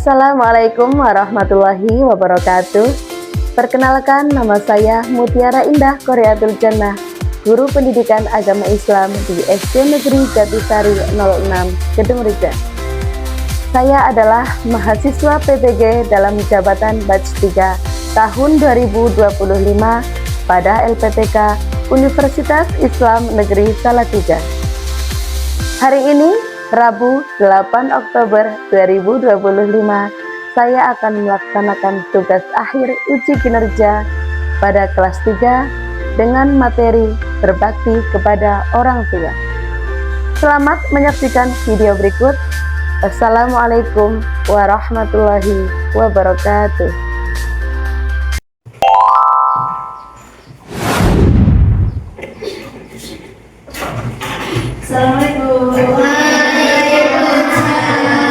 Assalamualaikum warahmatullahi wabarakatuh. Perkenalkan, nama saya Mutiara Indah Qoreatul Jannah, Guru Pendidikan Agama Islam di SD Negeri Jatisari 06, Gedung Reja. Saya adalah mahasiswa PPG dalam jabatan Batch 3 tahun 2025 pada LPTK Universitas Islam Negeri Salatiga. Hari ini, Rabu 8 Oktober 2025, saya akan melaksanakan tugas akhir uji kinerja pada kelas 3 dengan materi berbakti kepada orang tua. Selamat menyaksikan video berikut. Assalamualaikum warahmatullahi wabarakatuh. Assalamualaikum.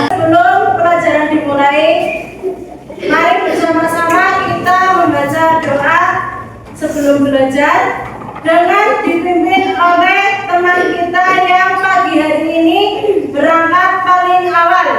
Sebelum pelajaran dimulai, mari bersama-sama kita membaca doa sebelum belajar dengan dipimpin oleh teman kita yang pagi hari ini berangkat paling awal.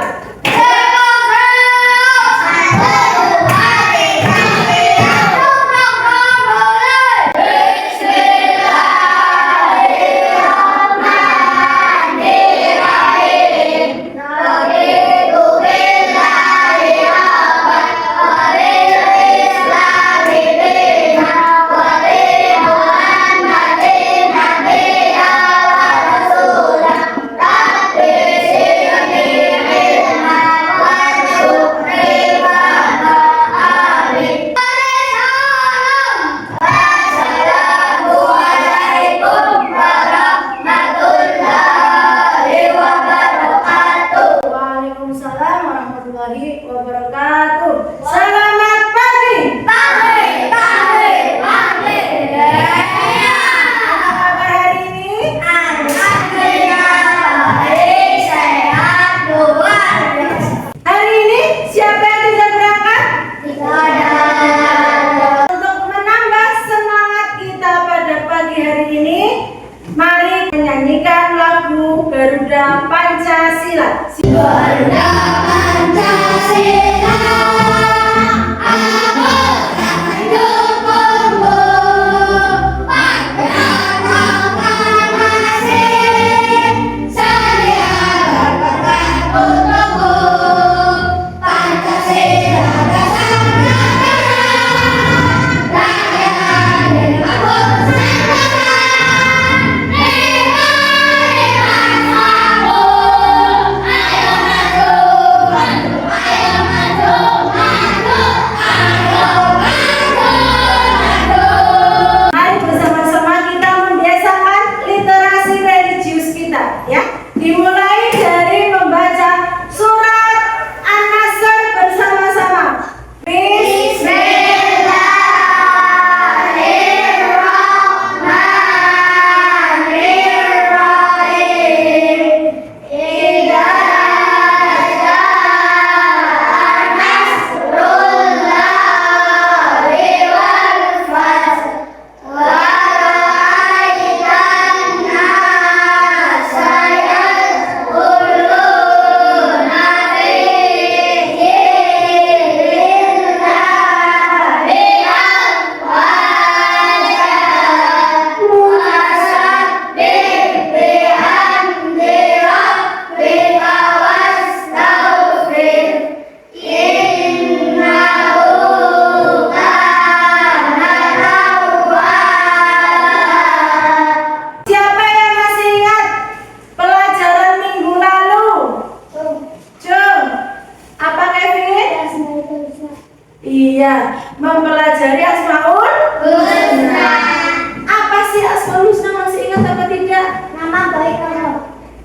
Wabarakatuh. Selamat pagi. Pagi. Apa kabar hari ini? Alhamdulillah baik, sehat, luar biasa. Hari ini siapa yang tidak berangkat? Untuk menambah semangat kita pada pagi hari ini, mari menyanyikan lagu Garuda Pancasila. Garuda Pancasila, aku akan mendukungmu, panjang proklamasi, saya berkorban untukmu. Pancasila dasar negara, rakyat dengan Nusantara, nilai-nilai sambung, ayo maju. Mari bersama-sama kita membiasakan literasi religius kita, ya. Dimulai dari membaca surat An-Nasr bersama-sama. Bismillahirrahmanirrahim. Iya, mempelajari Asmaul Husna. Apa sih Asmaul Husna, masih ingat apa tidak? Nama baik Allah.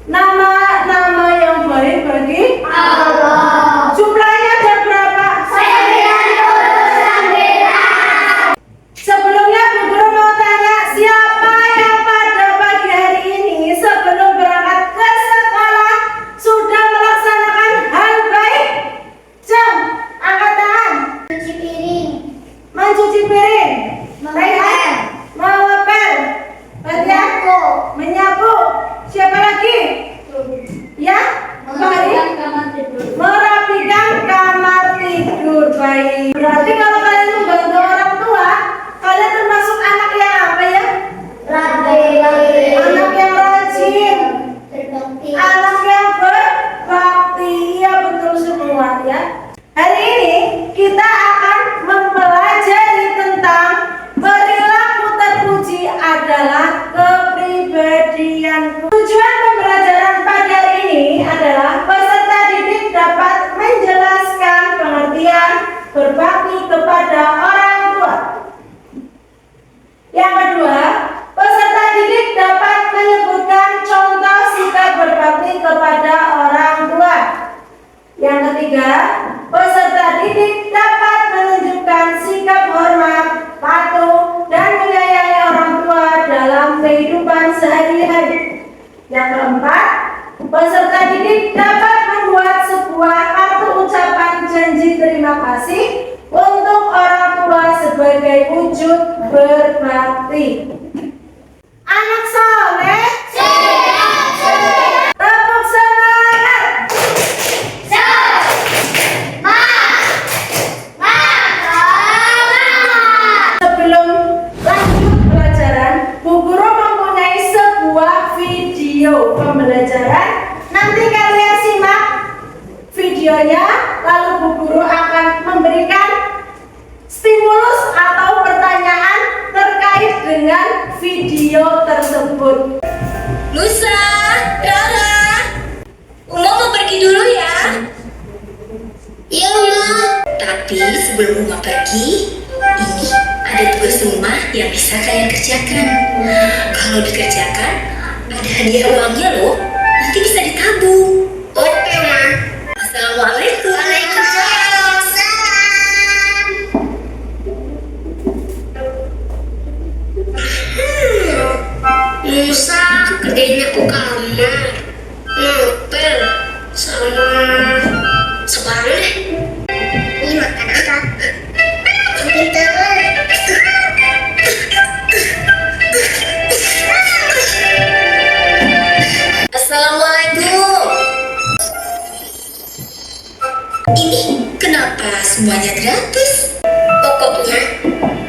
Nama yang baik bagi Allah. Jumlahnya ada berapa? 99. Sebelumnya Bu Guru mau tanya, siapa yang pada pagi hari ini sebelum berangkat ke sekolah sudah melaksanakan hal baik? Jom, angkat tangan. Mencuci piring, mengepel, berarti aku. Yang keempat, peserta didik dapat membuat sebuah kartu ucapan janji terima kasih untuk orang tua sebagai wujud berbakti. Anak soleh, tepuk semangat. Sebelum lanjut pelajaran, Bu Guru mempunyai sebuah video pembelajaran. Nanti kalian simak videonya, lalu Bu Guru akan memberikan stimulus atau pertanyaan terkait dengan video tersebut. Nusa, Rara, Uma mau pergi dulu ya. Iya, Uma. Tapi sebelum Uma pergi, ini ada tugas rumah yang bisa kalian kerjakan. Kalau dikerjakan, ada hadiah uangnya loh. Nanti bisa ditabung. Oke, Ma. Assalamualaikum. Waalaikumsalam. Nusa, kerjanya aku kamar, ngepel, sama sekarang deh. Ini makan apa? Pintar. Assalamualaikum. Ini kenapa semuanya gratis? Pokoknya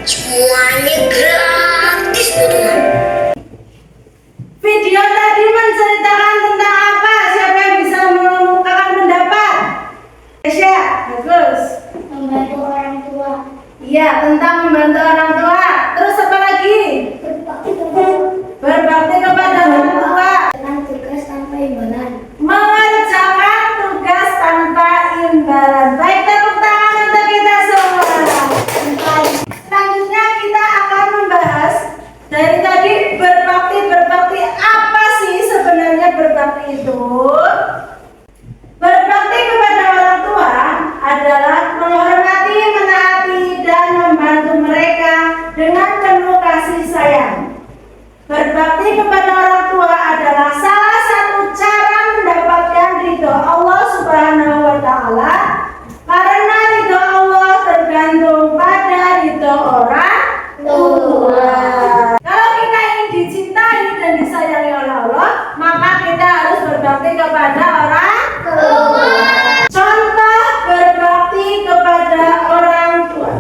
semuanya gratis, teman-teman. Video tadi menceritakan tentang apa? Siapa yang bisa mengemukakan pendapat? Aisyah, bagus. Membantu orang tua, Iya, tentang membantu orang tua. Terus apa lagi? Berbakti kepada orang tua. dengan tugas tanpa imbalan. Mengerjakan tugas tanpa imbalan. Baik, tepuk tangan untuk kita semua. Selanjutnya kita akan membahas dari tadi berbakti apa sih sebenarnya berbakti itu? Berbakti kepada orang tua adalah menghormati, menaati, dan membantu mereka dengan penuh kasih sayang. Berbakti kepada orang tua adalah salah satu cara mendapatkan ridho Allah Subhanahu wa Ta'ala, karena ridho Allah tergantung pada ridho orang tua. Kalau kita ingin dicintai dan disayangi oleh Allah, maka kita harus berbakti kepada orang tua. Contoh berbakti kepada orang tua: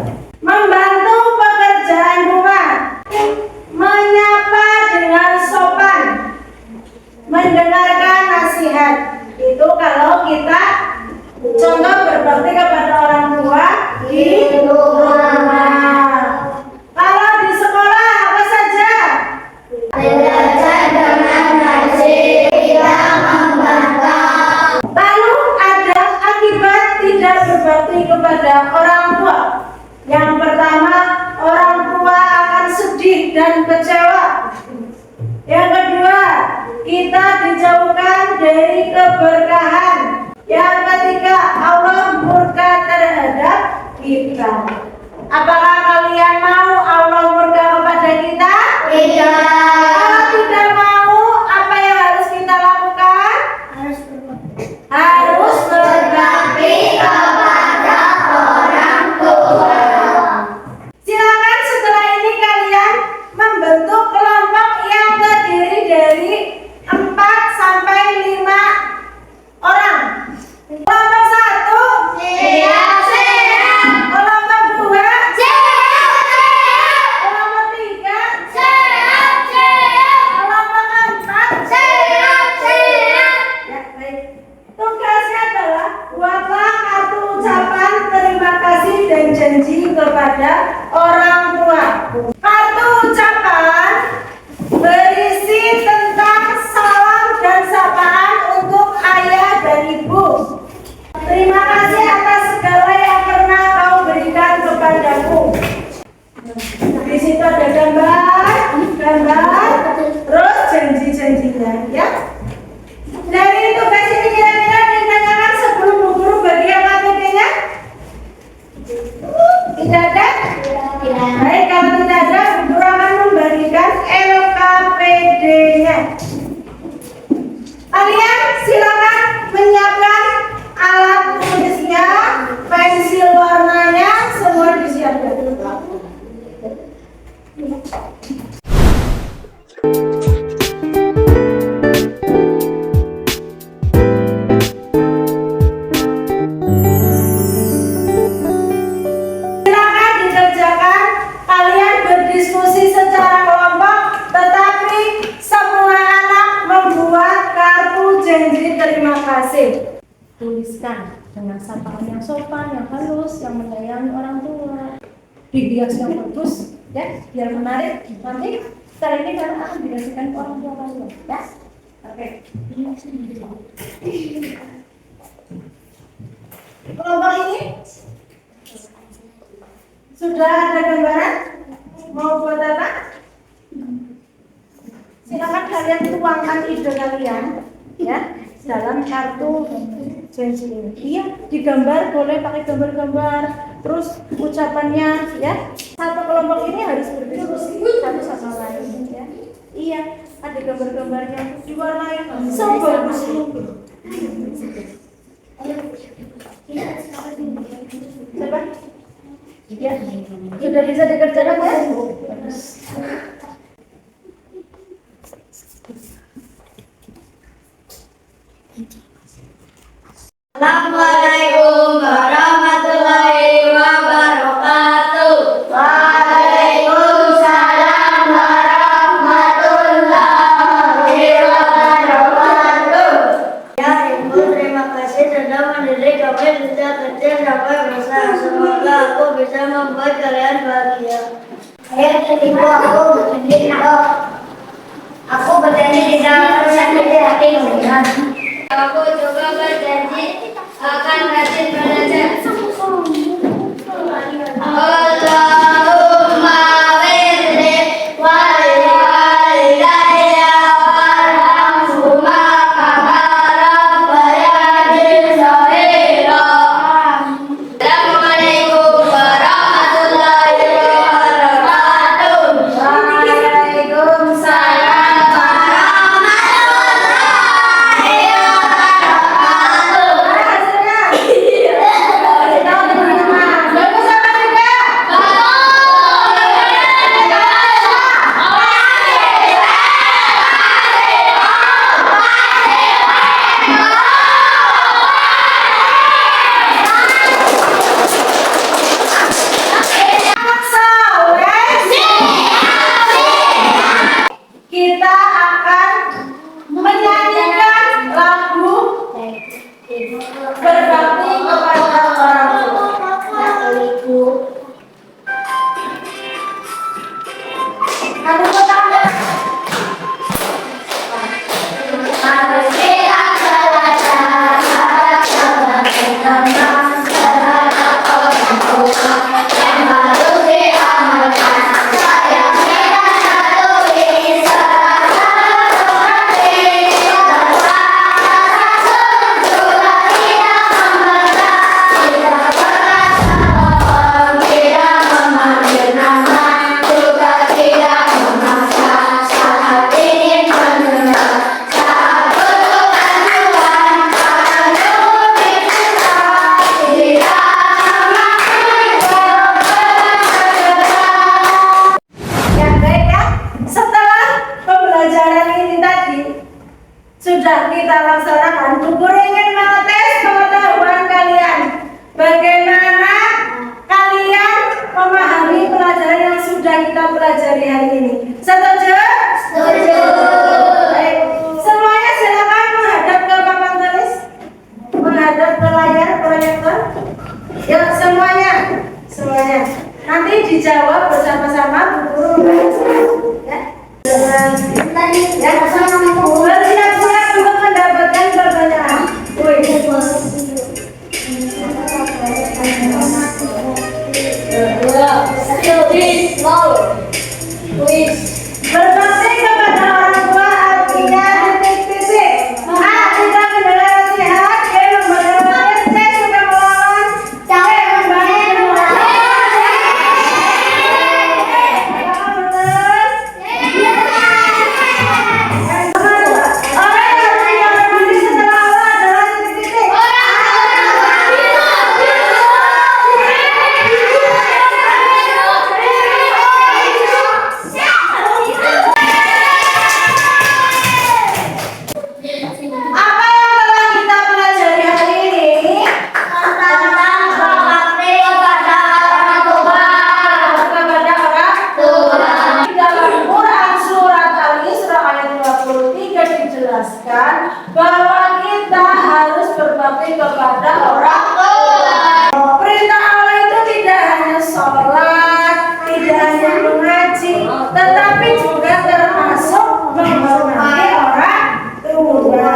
membantu pekerjaan rumah, menyapa dengan sopan, mendengarkan nasihat. Itu kalau kita contoh berbakti kepada orang tua di rumah. Kalau di sekolah apa saja? Belajar dengan rajin, tidak membangkang. Lalu ada akibat tidak berbakti kepada orang tua. Yang pertama, orang tua akan sedih dan kecewa. Yang kedua, kita dijauhkan dari keberkahan. Yang ketiga, Allah murka terhadap kita. Apakah kalian mau Allah murka kepada kita? Tidak. Kalau tidak mau, apa yang harus kita lakukan? Harus berbakti. Harus berbakti kepada orang tua. Silakan setelah ini kalian membentuk kelompok yang terdiri dari 4 sampai 5 orang. Kelompok 1, Siap, siap. kelompok 2, Siap, kelompok 3, siap, siap. kelompok 4. Siap, siap. Ya, baik. Tugasnya adalah buatlah kartu ucapan terima kasih dan janji kepada orang tua. Kartu ucapan berisi tentang salam dan sapaan untuk ayah dan ibu. Terima kasih atas segala yang pernah kau berikan kepadaku. Di situ ada gambar, terus janji-janjinya, ya. Dari tugas ini kira-kira ditanyakan sebelum Bu Guru bagi KTP-nya? Tidak ada? Tidak. Baik, kalau tidak ada, Bu Guru akan membagikan LKPD-nya. Kalian silakan menyiapkan alat tulisnya, pensil warnanya, semua disiapkan. Silakan dikerjakan. Kalian berdiskusi secara kelompok, tetapi semua anak membuat kartu janji terima kasih. Tuliskan dengan sapaan yang sopan, yang halus, yang menyayangi orang tua. Dihias yang bagus, ya, biar menarik. Nanti setelah ini kalian akan dikasihkan ke orang tua kalian, ya. Oke. Kelompok ini sudah ada gambaran? Mau buat apa? Silakan kalian tuangkan ide kalian, ya, dalam kartu janji ini. Iya, digambar, boleh pakai gambar-gambar. Terus ucapannya, ya. Satu kelompok ini harus berdiskusi satu sama lain, ya. Iya, ada gambar-gambarnya, diwarnai sebagus mungkin. Coba. Ya, sudah bisa dikerjakan ya? Assalamualaikum warahmatullahi wabarakatuh. Waalaikumsalam warahmatullahi wabarakatuh. Ya Ibu, terima kasih sudah mendidik kami sejak kecil sampai besar. Semoga aku bisa membuat kalian bahagia. Ibu, aku mendidik aku berjanji tidak akan menyakiti hatimu. Aku juga berjanji akan rajin belajar. Allahumma wirli walidayya warhamhuma kama rabbayani shaghira. Assalamualaikum warahmatullahi wabarakatuh. Waalaikumsalam warahmatullahi Kita akan menyanyikan lagu berbakti kepada orang tua. Anu pertama. Harus kita belajar, terhadap orang tua yang harus diamalkan. Sayang kita satu bisa, satu hati, bersama sudah tidak membantah, tidak berkata tidak memanggil nama, juga tidak memaksa, saat ingin mendengar, saat butuh bantuan, akan lebih susah, tidak Ya baik ya. Setelah pembelajaran ini tadi sudah kita laksanakan, Bu Guru ingin mengetes pengetahuan kalian. Bagaimana kalian memahami pelajaran yang sudah kita pelajari hari ini? Setuju? Setuju. Baik. Semuanya silakan menghadap ke papan tulis, menghadap ke layar proyektor. Yuk semuanya, semuanya. Nanti dijawab bersama-sama, Bu Guru. Ya. Ya, bersiap-siap untuk mendapatkan pertanyaan. Berbakti kepada orang tua dijelaskan bahwa kita harus berbakti kepada orang tua. Perintah Allah itu tidak hanya sholat, tidak hanya mengaji, tetapi juga termasuk menghormati orang tua.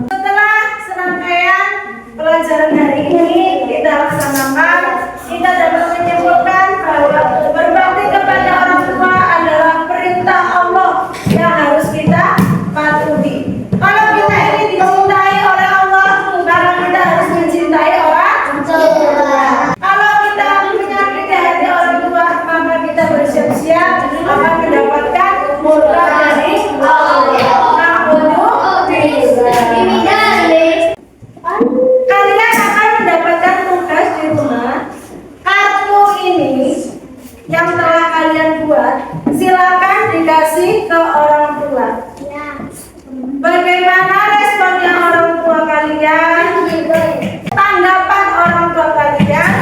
Setelah serangkaian pelajaran hari ini kita laksanakan, kita dapat menyimpulkan bahwa berbakti kepada orang tua adalah perintah Allah yang harus kita patuhi. Kalau kita ini dicintai oleh Allah, maka kita harus mencintai orang tua. Kalau kita menyakiti hati orang tua, maka kita bersiap-siap akan mendapatkan murka dari Allah. Kalian akan mendapatkan tugas di rumah. Kartu ini yang telah kalian buat, silakan dikasih ke orang tua. Bagaimana responnya orang tua kalian? Tanggapan orang tua kalian?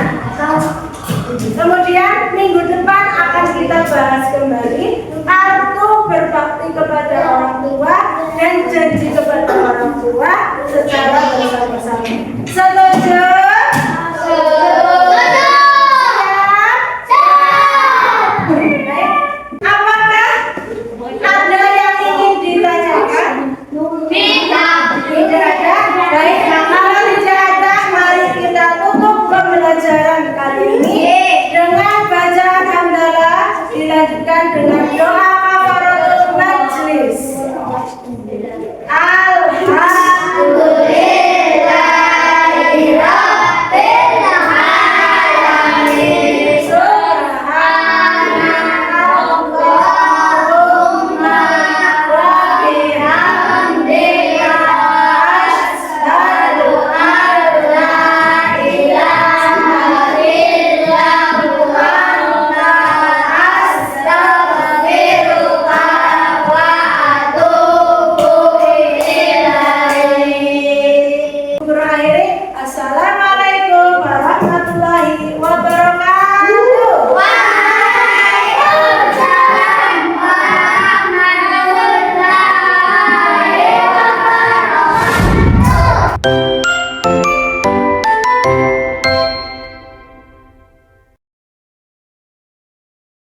Kemudian minggu depan akan kita bahas kembali kartu berbakti kepada orang tua dan janji kepada orang tua secara bersama-sama. Setuju?